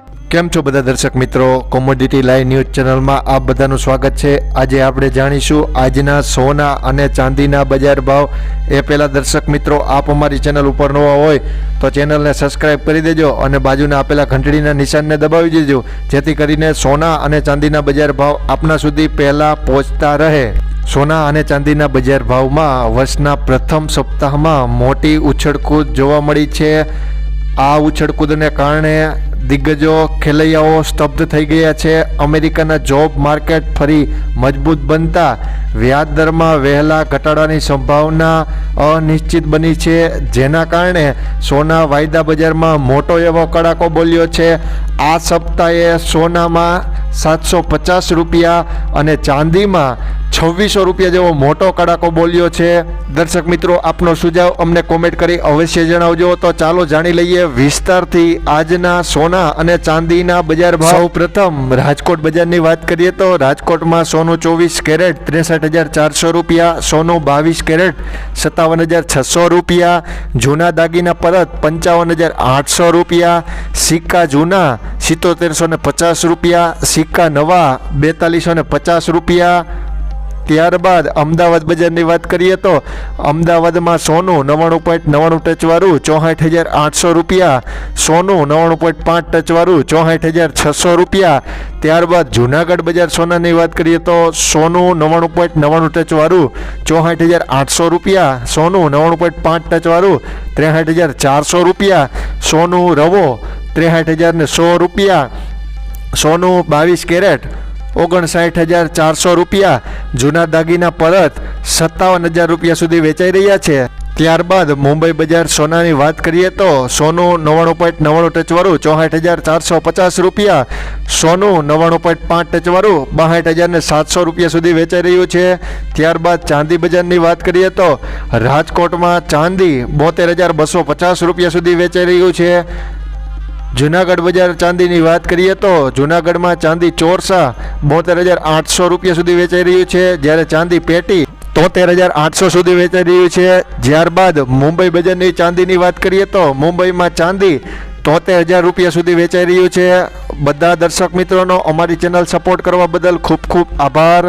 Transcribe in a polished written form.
કેમ છો બધા દર્શક મિત્રો, કોમોડિટી લાઈવ ન્યૂઝ ચેનલમાં આપ બધાનું સ્વાગત છે। આજે આપણે જાણીશું આજના સોના અને ચાંદીના બજાર ભાવ। એ પહેલાં દર્શક મિત્રો, આપ અમારી ચેનલ ઉપર નવા હોય તો ચેનલને સબસ્ક્રાઈબ કરી દેજો અને બાજુના આપેલા ઘંટડીના નિશાનને દબાવી દેજો, જેથી કરીને સોના અને ચાંદીના બજાર ભાવ આપના સુધી પહેલાં પહોંચતા રહે। સોના અને ચાંદીના બજાર ભાવમાં વર્ષના પ્રથમ સપ્તાહમાં મોટી ઉછળકૂદ જોવા મળી છે। આ ઉછળકૂદને કારણે દિગ્ગજો ખેલૈયાઓ સ્તબ્ધ થઈ ગયા છે। અમેરિકાના જોબ માર્કેટ ફરી મજબૂત બનતા વ્યાજ દરમાં વહેલા ઘટાડાની સંભાવના અનિશ્ચિત બની છે, જેના કારણે સોના વાયદા બજારમાં મોટો એવો કડાકો બોલ્યો છે। આ સપ્તાહે સોનામાં 750 રૂપિયા અને ચાંદીમાં 2600 રૂપિયા જેવો મોટો કડાકો બોલ્યો છે। દર્શક મિત્રો, આપનો સુઝાવ અમને કોમેન્ટ કરી અવશ્ય જણાવજો। તો ચાલો જાણી લઈએ વિસ્તારથી આજના સોના અને ચાંદીના બજાર ભાવ। સૌ પ્રથમ રાજકોટ બજારની વાત કરીએ તો રાજકોટમાં સોનું 24 કેરેટ 63,400 રૂપિયા, સોનું 22 કેરેટ 57,600 રૂપિયા, જૂના દાગીના પરત 55,800 રૂપિયા, સિક્કા જૂના 7750 રૂપિયા, સિક્કા નવા 4250 રૂપિયા। ત્યારબાદ અમદાવાદ બજારની વાત કરીએ તો અમદાવાદમાં સોનું 99.99 ટચવાળું 64,800 રૂપિયા, સોનું 99.5 ટચવાળું 64,600 રૂપિયા। ત્યારબાદ જૂનાગઢ બજાર સોનાની વાત કરીએ તો સોનું 99.99 ટચવાળું 64,800 રૂપિયા, સોનું 99.5 ટચવાળું 63,400 રૂપિયા, સોનું રવો 63,100 રૂપિયા, સોનું 22 કેરેટ 59,400 રૂપિયા, જૂના દાગીના પરત 57,000 રૂપિયા સુધી વેચાઈ રહ્યા છે। ત્યારબાદ મુંબઈ બજાર સોનાની વાત કરીએ તો સોનું 99.99 ટચવાળું 64,450 રૂપિયા, સોનું 99.5 ટચવાળું 62,700 રૂપિયા સુધી વેચાઈ રહ્યું છે। ત્યારબાદ ચાંદી બજારની વાત કરીએ તો રાજકોટમાં ચાંદી 72,250 રૂપિયા સુધી વેચાઈ રહ્યું છે। જૂનાગઢ બજાર ચાંદીની વાત કરીએ તો જૂનાગઢમાં ચાંદી ચોરસા 72,800 રૂપિયા સુધી વેચાઈ રહ્યું છે, જ્યારે ચાંદી પેટી 73,800 સુધી વેચાઈ રહ્યું છે। ત્યારબાદ મુંબઈ બજારની ચાંદીની વાત કરીએ તો મુંબઈમાં ચાંદી 73,000 રૂપિયા સુધી વેચાઈ રહ્યું છે। બધા દર્શક મિત્રોનો અમારી ચેનલ સપોર્ટ કરવા બદલ ખૂબ ખૂબ આભાર।